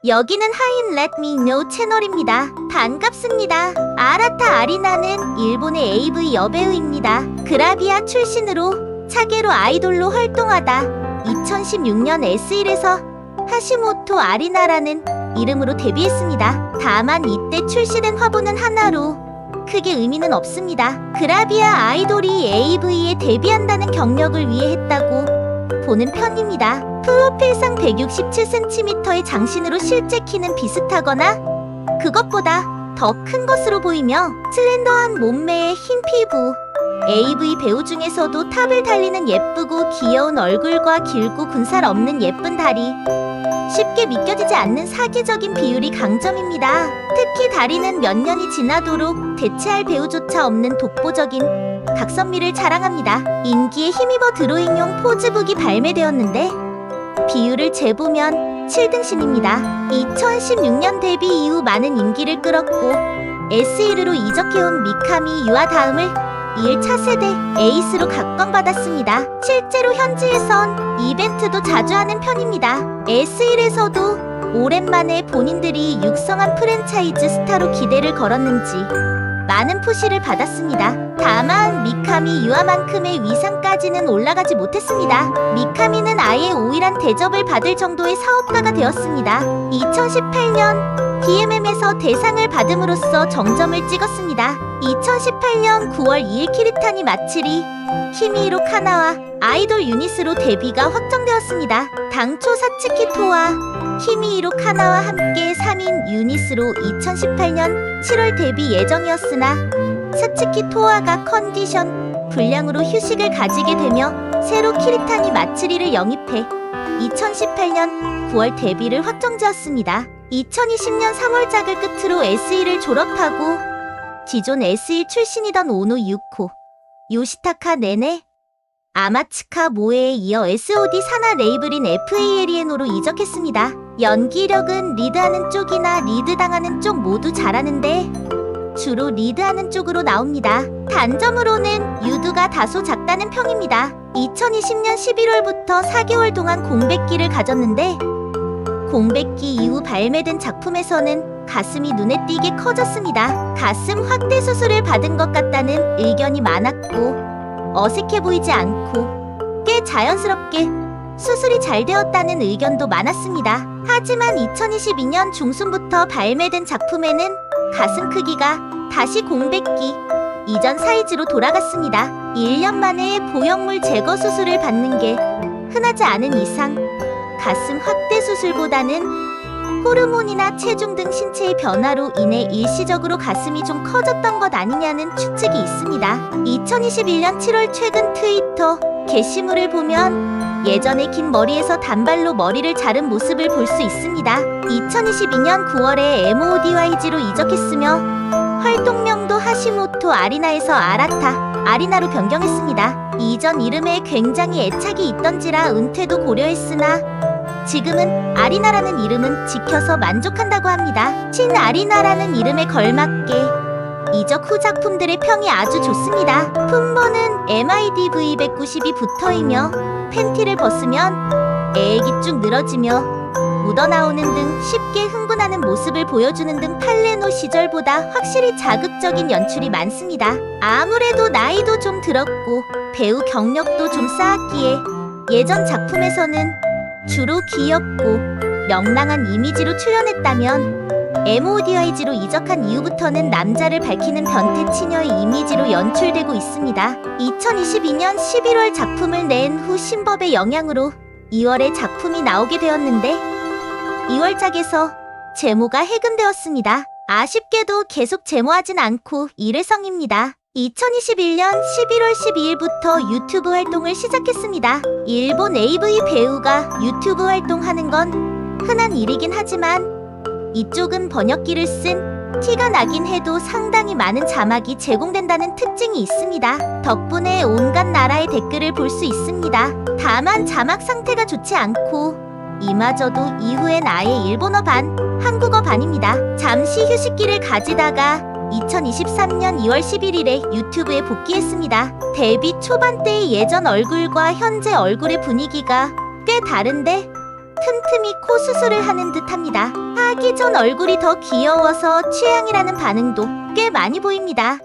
여기는 하인 Let Me Know 채널입니다. 반갑습니다. 아라타 아리나는 일본의 AV 여배우입니다. 그라비아 출신으로 차게로 아이돌로 활동하다 2016년 S1에서 하시모토 아리나라는 이름으로 데뷔했습니다. 다만 이때 출시된 화보는 하나로 크게 의미는 없습니다. 그라비아 아이돌이 AV에 데뷔한다는 경력을 위해 했다고 보는 편입니다. 프로필상 167cm의 장신으로 실제 키는 비슷하거나 그것보다 더 큰 것으로 보이며 슬렌더한 몸매에 흰 피부, AV 배우 중에서도 탑을 달리는 예쁘고 귀여운 얼굴과 길고 군살 없는 예쁜 다리, 쉽게 믿겨지지 않는 사기적인 비율이 강점입니다. 특히 다리는 몇 년이 지나도록 대체할 배우조차 없는 독보적인 각선미를 자랑합니다. 인기에 힘입어 드로잉용 포즈북이 발매되었는데 비율을 재보면 7등신입니다. 2016년 데뷔 이후 많은 인기를 끌었고 S1으로 이적해온 미카미 유아 다음을 이을 차세대 에이스로 각광받았습니다. 실제로 현지에선 이벤트도 자주 하는 편입니다. S1에서도 오랜만에 본인들이 육성한 프랜차이즈 스타로 기대를 걸었는지 많은 푸시를 받았습니다. 다만 미카미 유아만큼의 위상까지는 올라가지 못했습니다. 미카미는 아예 오일한 대접을 받을 정도의 사업가가 되었습니다. 2018년 DMM에서 대상을 받음으로써 정점을 찍었습니다. 2018년 9월 2일 키리타니 마츠리 히미히로 카나와 아이돌 유닛으로 데뷔가 확정되었습니다. 당초 사츠키 토와 히미히로 카나와 함께 3인 유닛으로 2018년 7월 데뷔 예정이었으나 사츠키 토와가 컨디션 불량으로 휴식을 가지게 되며 새로 키리타니 마츠리를 영입해 2018년 9월 데뷔를 확정지었습니다. 2020년 3월작을 끝으로 S1을 졸업하고 기존 S1 출신이던 오노 유코, 요시타카 네네, 아마츠카 모에에 이어 SOD 산하 레이블인 FALENO로 이적했습니다. 연기력은 리드하는 쪽이나 리드당하는 쪽 모두 잘하는데 주로 리드하는 쪽으로 나옵니다. 단점으로는 유두가 다소 작다는 평입니다. 2020년 11월부터 4개월 동안 공백기를 가졌는데 공백기 이후 발매된 작품에서는 가슴이 눈에 띄게 커졌습니다. 가슴 확대 수술을 받은 것 같다는 의견이 많았고 어색해 보이지 않고 꽤 자연스럽게 수술이 잘 되었다는 의견도 많았습니다. 하지만 2022년 중순부터 발매된 작품에는 가슴 크기가 다시 공백기 이전 사이즈로 돌아갔습니다. 1년 만에 보형물 제거 수술을 받는 게 흔하지 않은 이상 가슴 확대 수술보다는 호르몬이나 체중 등 신체의 변화로 인해 일시적으로 가슴이 좀 커졌던 것 아니냐는 추측이 있습니다. 2021년 7월 최근 트위터 게시물을 보면 예전에 긴 머리에서 단발로 머리를 자른 모습을 볼 수 있습니다. 2022년 9월에 MODYG로 이적했으며 활동명도 하시모토 아리나에서 아라타 아리나로 변경했습니다. 이전 이름에 굉장히 애착이 있던지라 은퇴도 고려했으나 지금은 아리나라는 이름은 지켜서 만족한다고 합니다. 신 아리나라는 이름에 걸맞게 이적 후 작품들의 평이 아주 좋습니다. 품번은 MIDV 190이 붙어이며 팬티를 벗으면 애액이 쭉 늘어지며 묻어나오는 등 쉽게 흥분하는 모습을 보여주는 등 팔레노 시절보다 확실히 자극적인 연출이 많습니다. 아무래도 나이도 좀 들었고 배우 경력도 좀 쌓았기에 예전 작품에서는 주로 귀엽고 명랑한 이미지로 출연했다면 MODYG로 이적한 이후부터는 남자를 밝히는 변태 치녀의 이미지로 연출되고 있습니다. 2022년 11월 작품을 낸 후 신법의 영향으로 2월에 작품이 나오게 되었는데 2월작에서 제모가 해금되었습니다. 아쉽게도 계속 제모하진 않고 일회성입니다. 2021년 11월 12일부터 유튜브 활동을 시작했습니다. 일본 AV 배우가 유튜브 활동하는 건 흔한 일이긴 하지만 이쪽은 번역기를 쓴 티가 나긴 해도 상당히 많은 자막이 제공된다는 특징이 있습니다. 덕분에 온갖 나라의 댓글을 볼 수 있습니다. 다만 자막 상태가 좋지 않고 이마저도 이후엔 아예 일본어 반, 한국어 반입니다. 잠시 휴식기를 가지다가 2023년 2월 11일에 유튜브에 복귀했습니다. 데뷔 초반 때의 예전 얼굴과 현재 얼굴의 분위기가 꽤 다른데 틈틈이 코 수술을 하는 듯합니다. 하기 전 얼굴이 더 귀여워서 취향이라는 반응도 꽤 많이 보입니다.